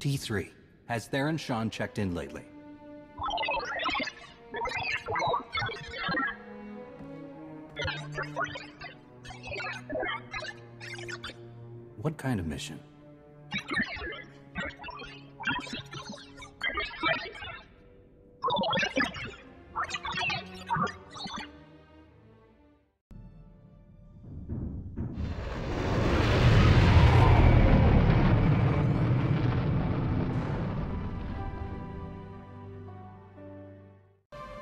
T3. Has Theron Sean checked in lately? What kind of mission?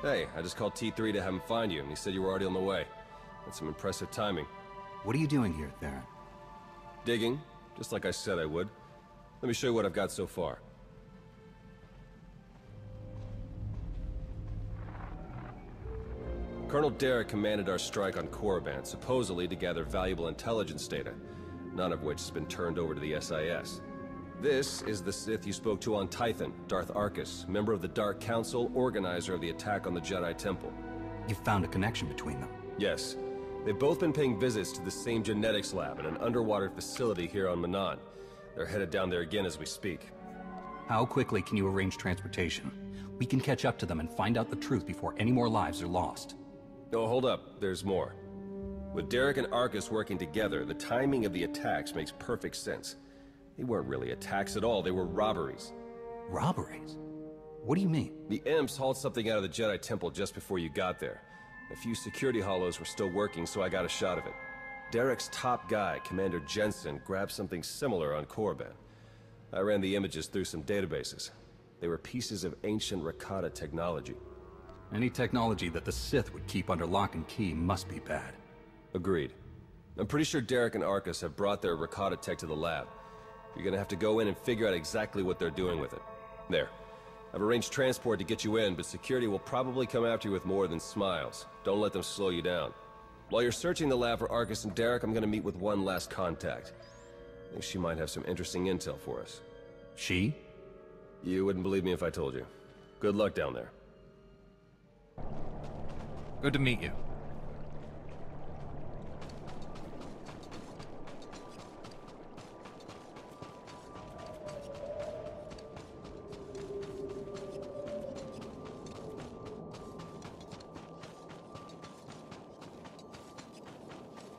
Hey, I just called T3 to have him find you, and he said you were already on the way. That's some impressive timing. What are you doing here, Theron? Digging, just like I said I would. Let me show you what I've got so far. Colonel Derek commanded our strike on Korriban, supposedly to gather valuable intelligence data, none of which has been turned over to the SIS. This is the Sith you spoke to on Tython, Darth Arkus, member of the Dark Council, organizer of the attack on the Jedi Temple. You found a connection between them? Yes. They've both been paying visits to the same genetics lab in an underwater facility here on Manaan. They're headed down there again as we speak. How quickly can you arrange transportation? We can catch up to them and find out the truth before any more lives are lost. Oh, hold up. There's more. With Derek and Arkus working together, the timing of the attacks makes perfect sense. They weren't really attacks at all, they were robberies. Robberies? What do you mean? The Imps hauled something out of the Jedi Temple just before you got there. A few security hollows were still working, so I got a shot of it. Derek's top guy, Commander Jensen, grabbed something similar on Korriban. I ran the images through some databases. They were pieces of ancient Rakata technology. Any technology that the Sith would keep under lock and key must be bad. Agreed. I'm pretty sure Derek and Arkus have brought their Rakata tech to the lab. You're gonna have to go in and figure out exactly what they're doing with it. There. I've arranged transport to get you in, but security will probably come after you with more than smiles. Don't let them slow you down. While you're searching the lab for Arkus and Derek, I'm gonna meet with one last contact. I think she might have some interesting intel for us. She? You wouldn't believe me if I told you. Good luck down there. Good to meet you.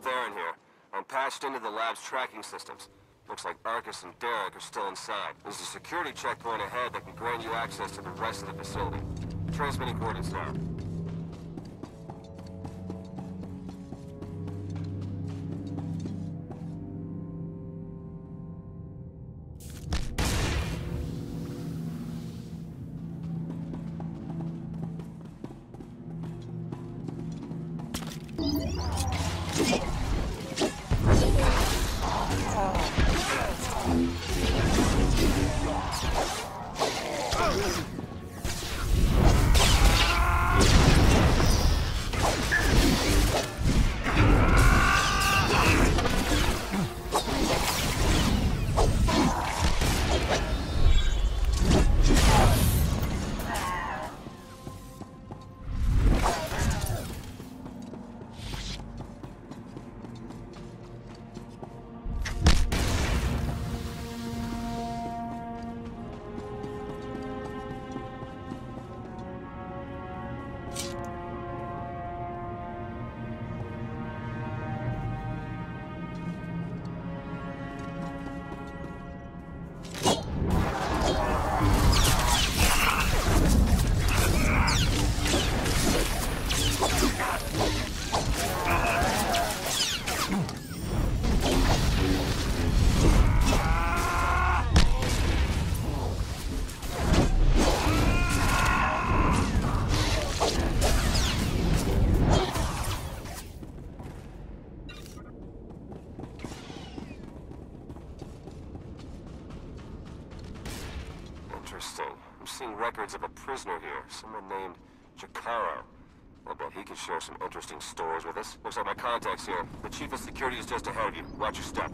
Theron here. I'm patched into the lab's tracking systems. Looks like Arkus and Derek are still inside. There's a security checkpoint ahead that can grant you access to the rest of the facility. Transmitting coordinates now. Interesting. I'm seeing records of a prisoner here, someone named Jakaro. I bet he could share some interesting stories with us. Looks like my contact's here. The chief of security is just ahead of you. Watch your step.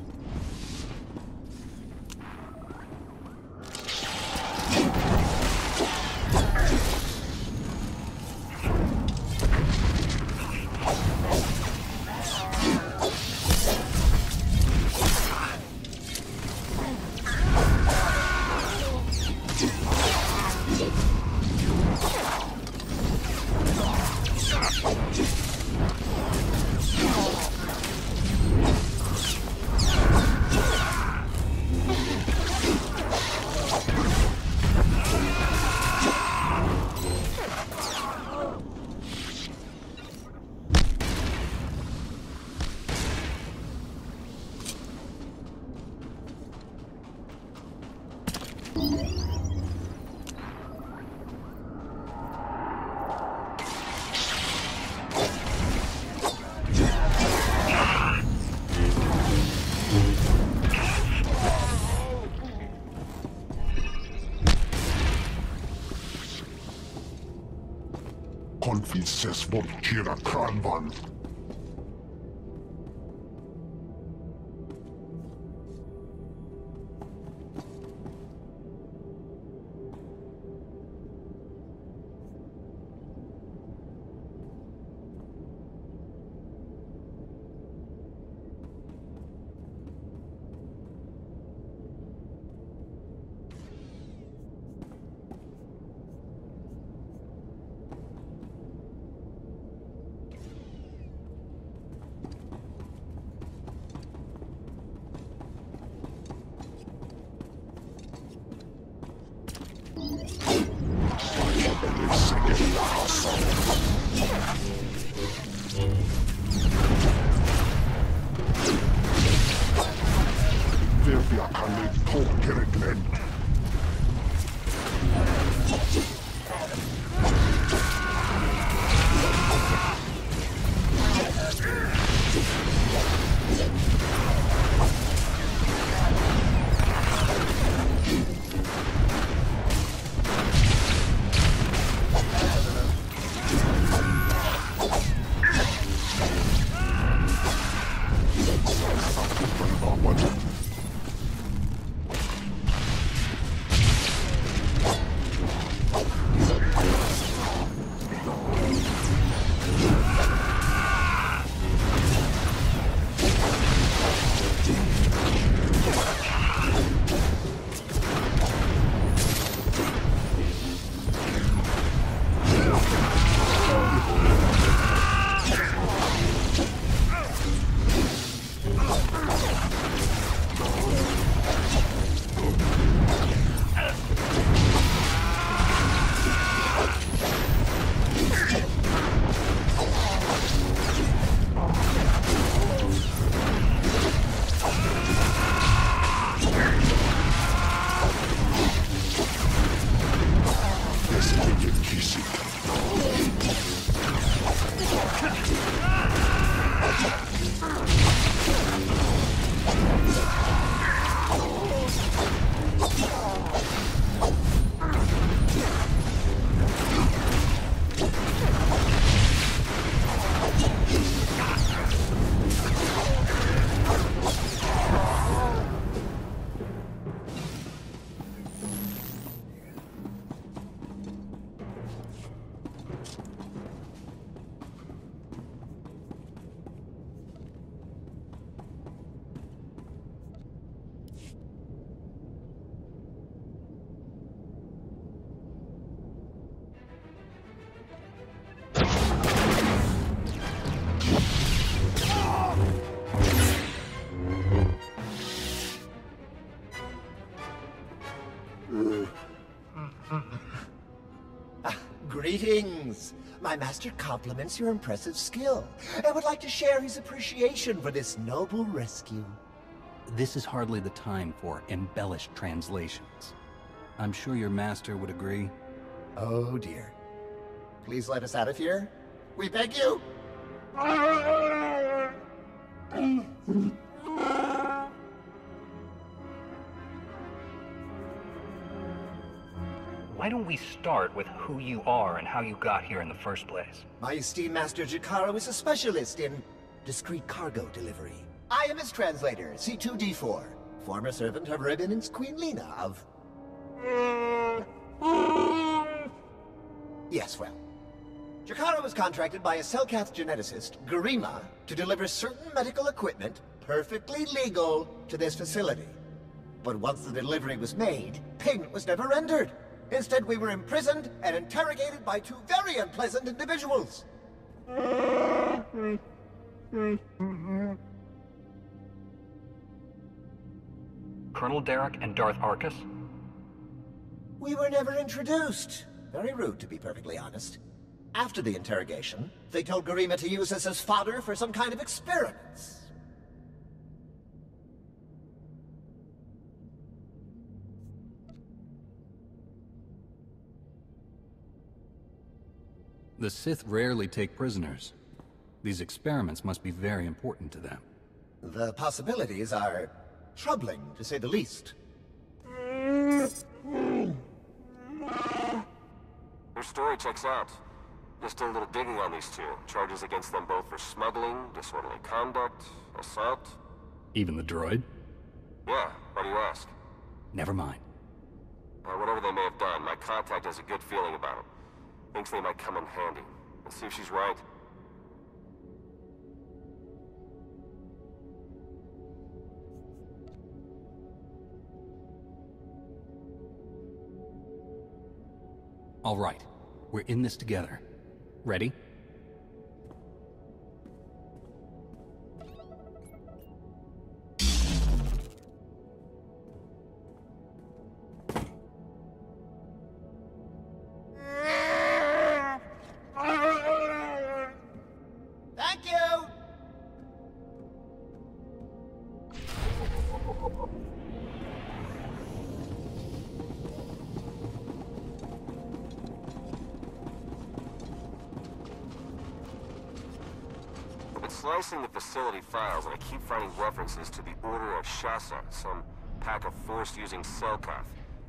Konfices volkira kranvan. Greetings! My master compliments your impressive skill and would like to share his appreciation for this noble rescue. This is hardly the time for embellished translations. I'm sure your master would agree. Oh dear. Please let us out of here. We beg you! Why don't we start with who you are and how you got here in the first place? My esteemed master Jakaro is a specialist in discreet cargo delivery. I am his translator, C2D4, former servant of Ribbon's Queen Lena of... Yes, well. Jakaro was contracted by a Selkath geneticist, Garima, to deliver certain medical equipment, perfectly legal, to this facility. But once the delivery was made, payment was never rendered. Instead, we were imprisoned and interrogated by two very unpleasant individuals. Colonel Derek and Darth Arcus? We were never introduced. Very rude, to be perfectly honest. After the interrogation, they told Garima to use us as fodder for some kind of experiments. The Sith rarely take prisoners. These experiments must be very important to them. The possibilities are troubling, to say the least. Your story checks out. Just did a little digging on these two. Charges against them both for smuggling, disorderly conduct, assault. Even the droid? Yeah, why do you ask? Never mind. Whatever they may have done, my contact has a good feeling about them. Thinks they might come in handy. Let's see if she's right. All right. We're in this together. Ready? Thank you! I've been slicing the facility files, and I keep finding references to the Order of Shasa, some pack of Force-using Selkath.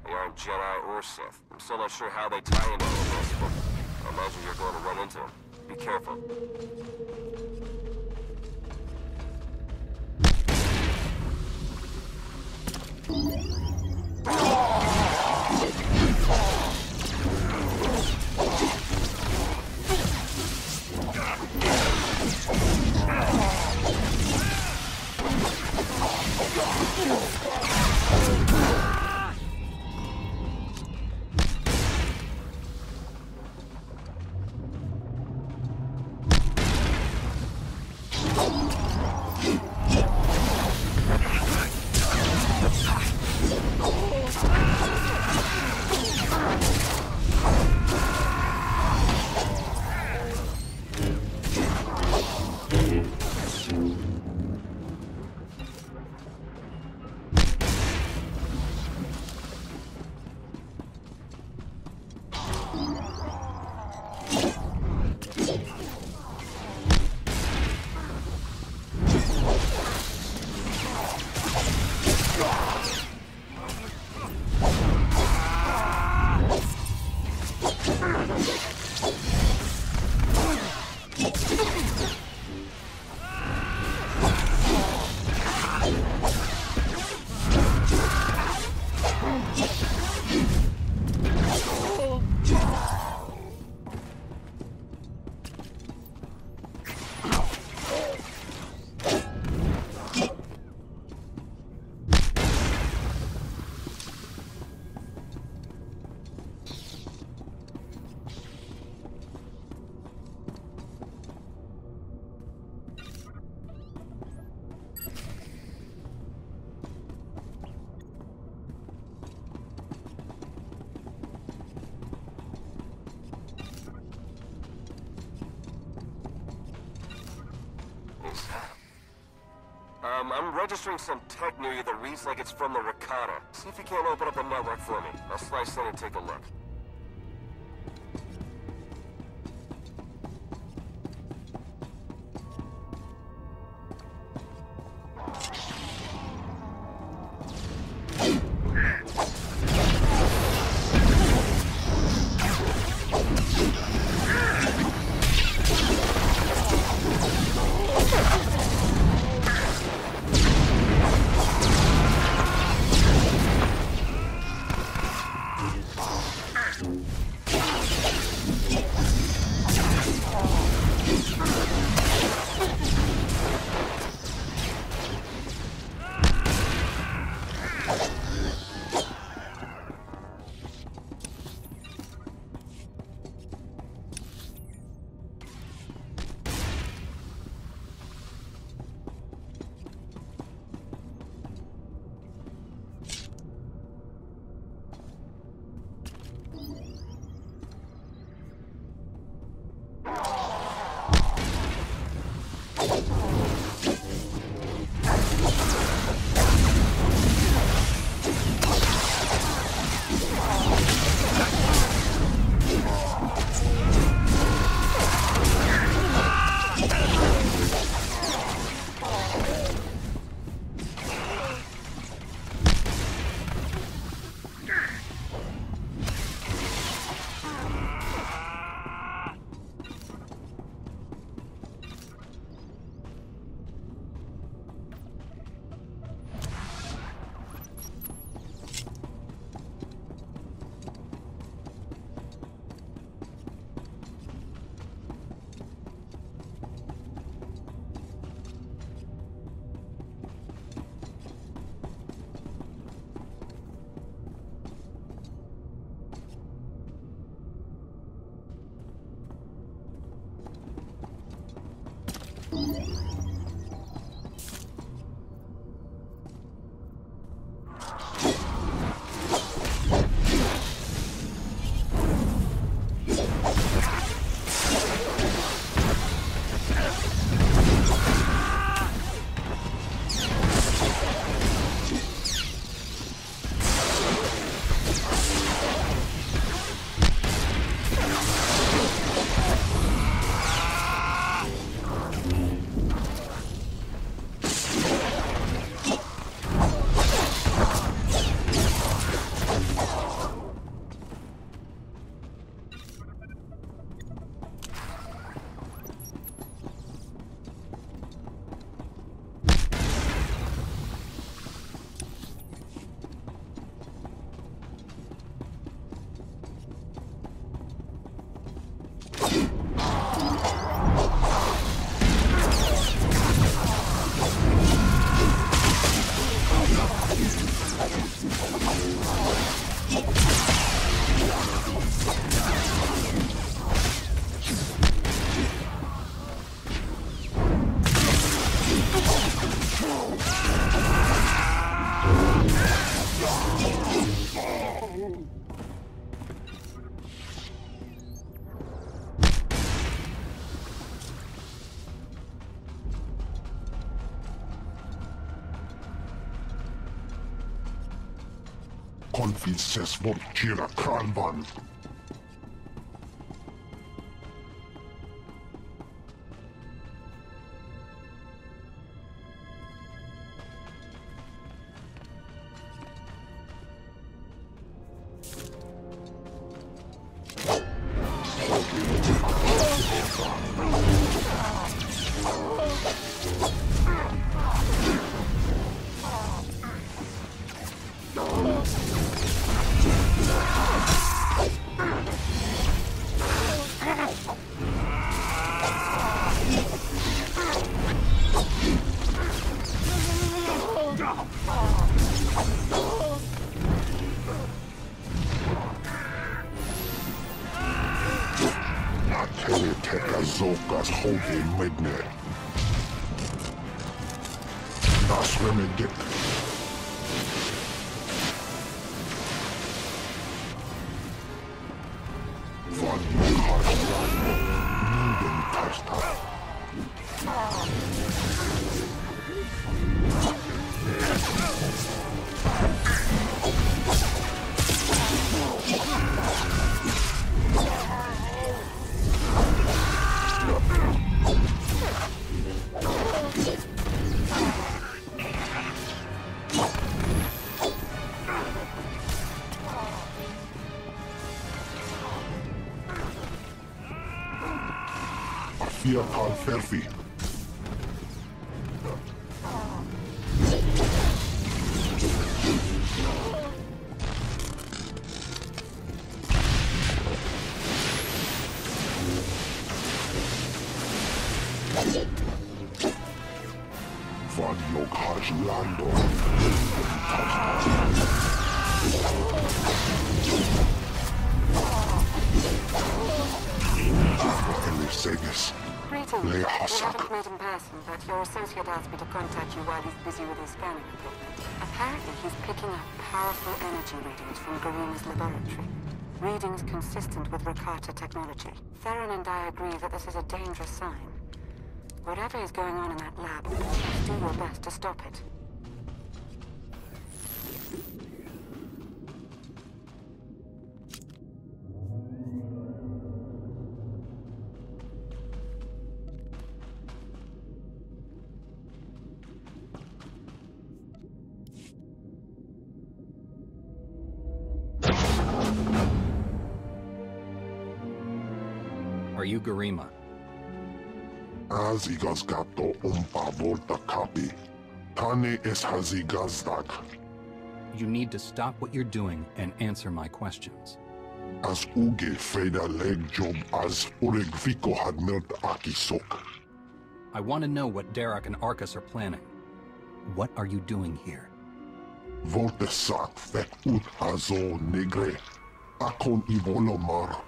They aren't Jedi or Sith. I'm still not sure how they tie into all this, but I imagine you're going to run into them. Be careful. I'm registering some tech near you that reads like it's from the Rakata. See if you can't open up the network for me. I'll slice in and take a look. Konfices vortira kranvan. Zokas hoge medne. Das remedit. Van Jakaro. Niden testa. Viertal Ferfi. Van Jokas Lando. Eliseges. Greetings. We haven't met in person, but your associate asked me to contact you while he's busy with his scanning equipment. Apparently, he's picking up powerful energy readings from Garuma's laboratory. Readings consistent with Rakata technology. Theron and I agree that this is a dangerous sign. Whatever is going on in that lab, do your best to stop it. Are you Garima? Hazigas gato umpa volta kapi. Tane es hazigazdak. You need to stop what you're doing and answer my questions. As uge freda leg job as uregviko had melt akisok. I want to know what Derek and Arcus are planning. What are you doing here? Volte sak vet ut azo negre. Akon ivolomar.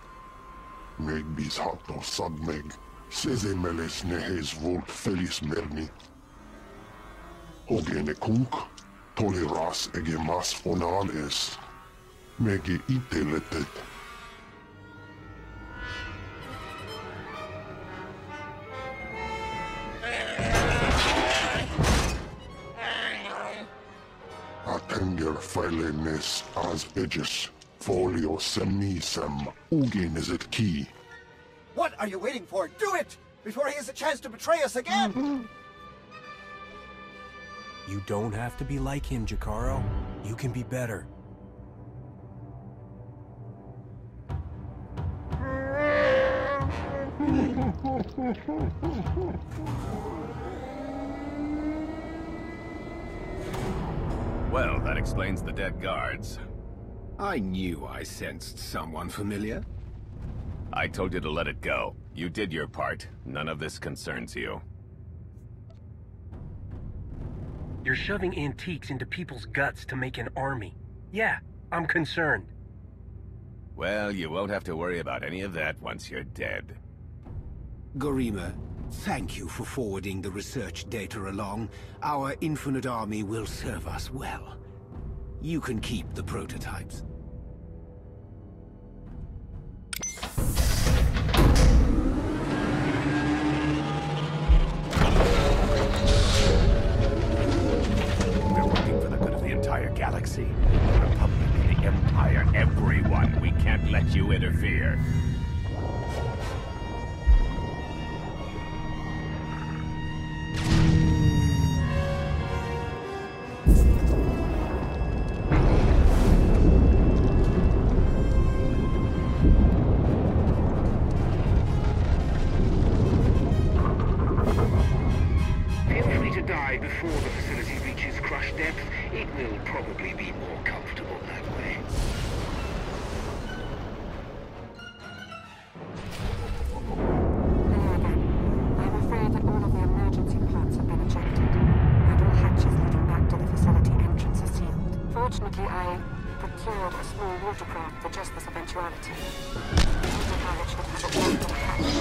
Meg bis hato sadmeg. Sezemeles nehes volt felis merni. Ogene kunk, toleras ege mas onales. Mege iteletet. Atenger filenes as edges. Folio semisem ugeneset key. What are you waiting for? Do it! Before he has a chance to betray us again! You don't have to be like him, Jakaro. You can be better. Well, that explains the dead guards. I knew I sensed someone familiar. I told you to let it go. You did your part. None of this concerns you. You're shoving antiques into people's guts to make an army. Yeah, I'm concerned. Well, you won't have to worry about any of that once you're dead. Garima, thank you for forwarding the research data along. Our infinite army will serve us well. You can keep the prototypes. We're working for the good of the entire galaxy. The Republic, the Empire, everyone. We can't let you interfere. Before the facility reaches crush depth, it will probably be more comfortable that way. There again. I'm afraid that all of the emergency pods have been ejected, and all hatches leading back to the facility entrance are sealed. Fortunately, I procured a small watercraft for just this eventuality. Autopilot should have it down to the hatch.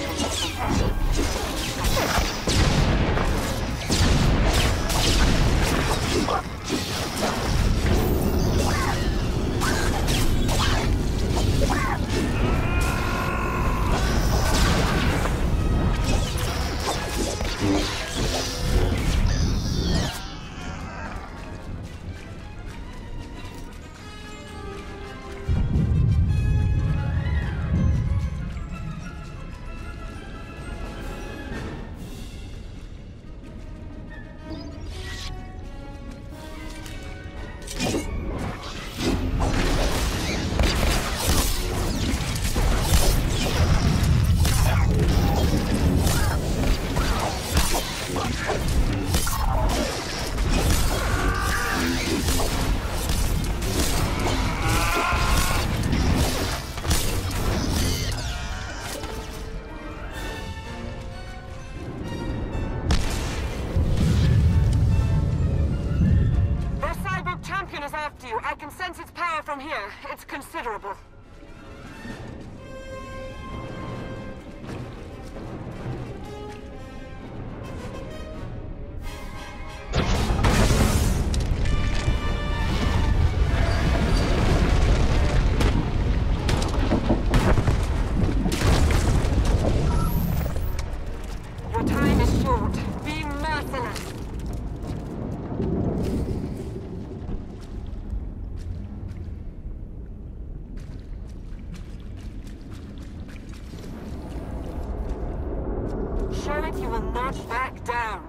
I can sense its power from here. It's considerable. Your time is short. Be merciless. Show it you will not back down.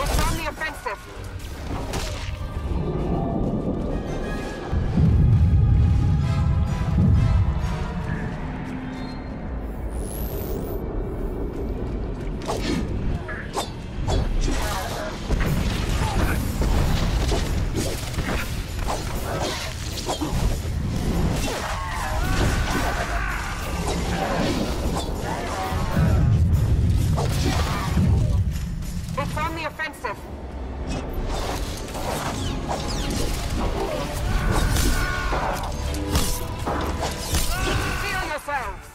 It's on the offensive. It's on the offensive. Feel yourselves.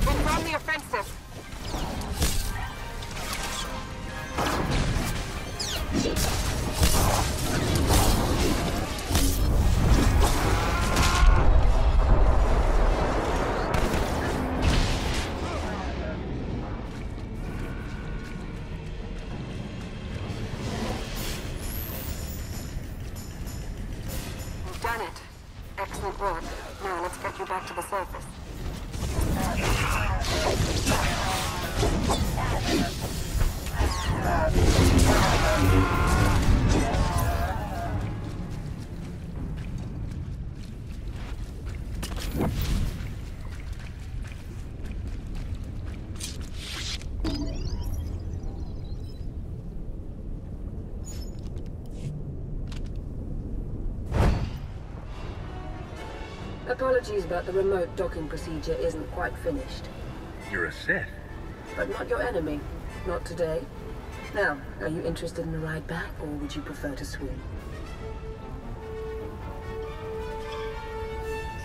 It's on the offensive. You've done it. Excellent work. Now let's get you back to the surface. Apologies about the remote docking procedure isn't quite finished. You're a Sith. But not your enemy. Not today. Now, are you interested in a ride back, or would you prefer to swim?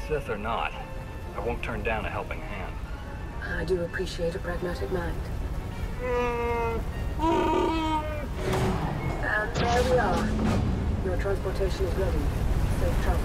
Sith or not, I won't turn down a helping hand. I do appreciate a pragmatic mind. And there we are. Your transportation is ready. Safe travel.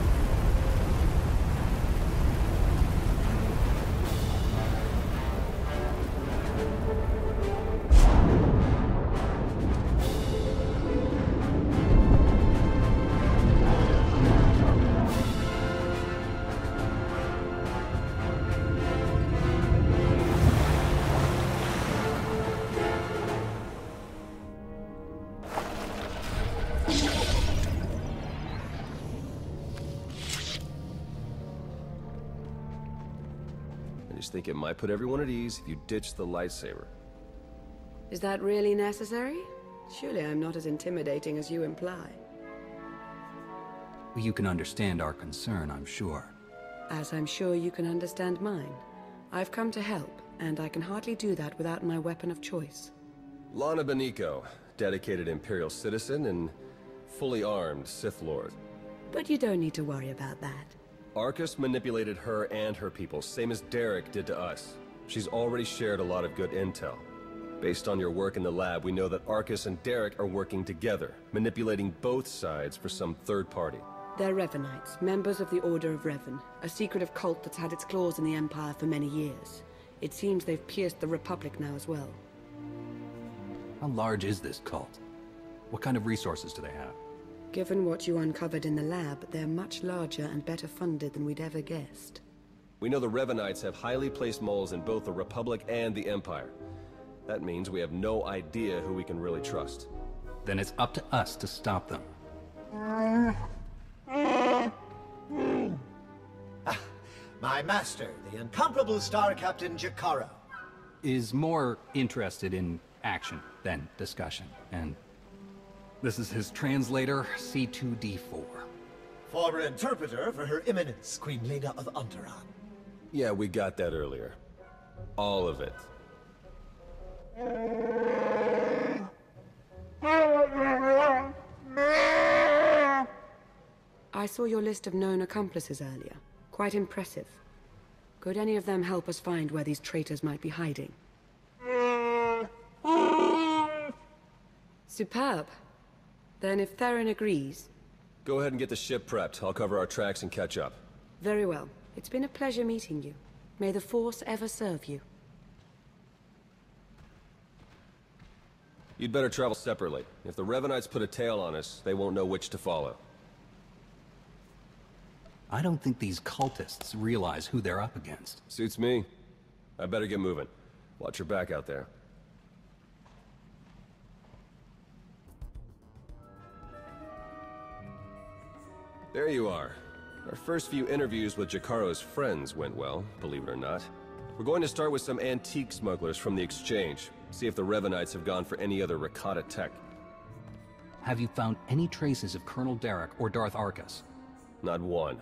I just think it might put everyone at ease if you ditch the lightsaber. Is that really necessary? Surely I'm not as intimidating as you imply. You can understand our concern, I'm sure. As I'm sure you can understand mine. I've come to help, and I can hardly do that without my weapon of choice. Lana Beniko, dedicated Imperial citizen and fully armed Sith Lord. But you don't need to worry about that. Arcus manipulated her and her people, same as Derek did to us. She's already shared a lot of good intel. Based on your work in the lab, we know that Arcus and Derek are working together, manipulating both sides for some third party. They're Revanites, members of the Order of Revan, a secretive cult that's had its claws in the Empire for many years. It seems they've pierced the Republic now as well. How large is this cult? What kind of resources do they have? Given what you uncovered in the lab, they're much larger and better funded than we'd ever guessed. We know the Revanites have highly placed moles in both the Republic and the Empire. That means we have no idea who we can really trust. Then it's up to us to stop them. My master, the incomparable Star Captain Jakaro. Is more interested in action than discussion, and this is his translator, C2D4. Former interpreter for Her Eminence, Queen Leda of Onderon. Yeah, we got that earlier. All of it. I saw your list of known accomplices earlier. Quite impressive. Could any of them help us find where these traitors might be hiding? Superb. Then if Theron agrees... Go ahead and get the ship prepped. I'll cover our tracks and catch up. Very well. It's been a pleasure meeting you. May the Force ever serve you. You'd better travel separately. If the Revanites put a tail on us, they won't know which to follow. I don't think these cultists realize who they're up against. Suits me. I better get moving. Watch your back out there. There you are. Our first few interviews with Jakaro's friends went well, believe it or not. We're going to start with some antique smugglers from the exchange. See if the Revanites have gone for any other Rakata tech. Have you found any traces of Colonel Derek or Darth Arcus? Not one.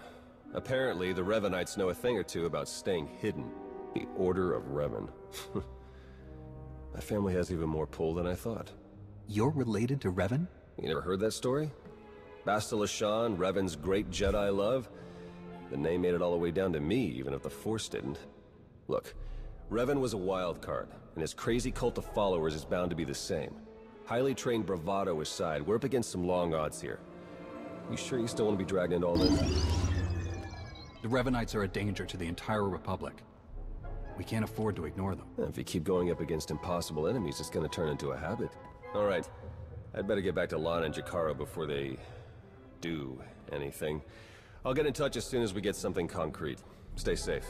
Apparently, the Revanites know a thing or two about staying hidden. The Order of Revan. My family has even more pull than I thought. You're related to Revan? You never heard that story? Basta Lashan, Revan's great Jedi love? The name made it all the way down to me, even if the Force didn't. Look, Revan was a wild card, and his crazy cult of followers is bound to be the same. Highly trained bravado aside, we're up against some long odds here. You sure you still want to be dragged into all this? The Revanites are a danger to the entire Republic. We can't afford to ignore them. If you keep going up against impossible enemies, it's gonna turn into a habit. Alright, I'd better get back to Lana and Jakaro before they do anything. I'll get in touch as soon as we get something concrete. Stay safe.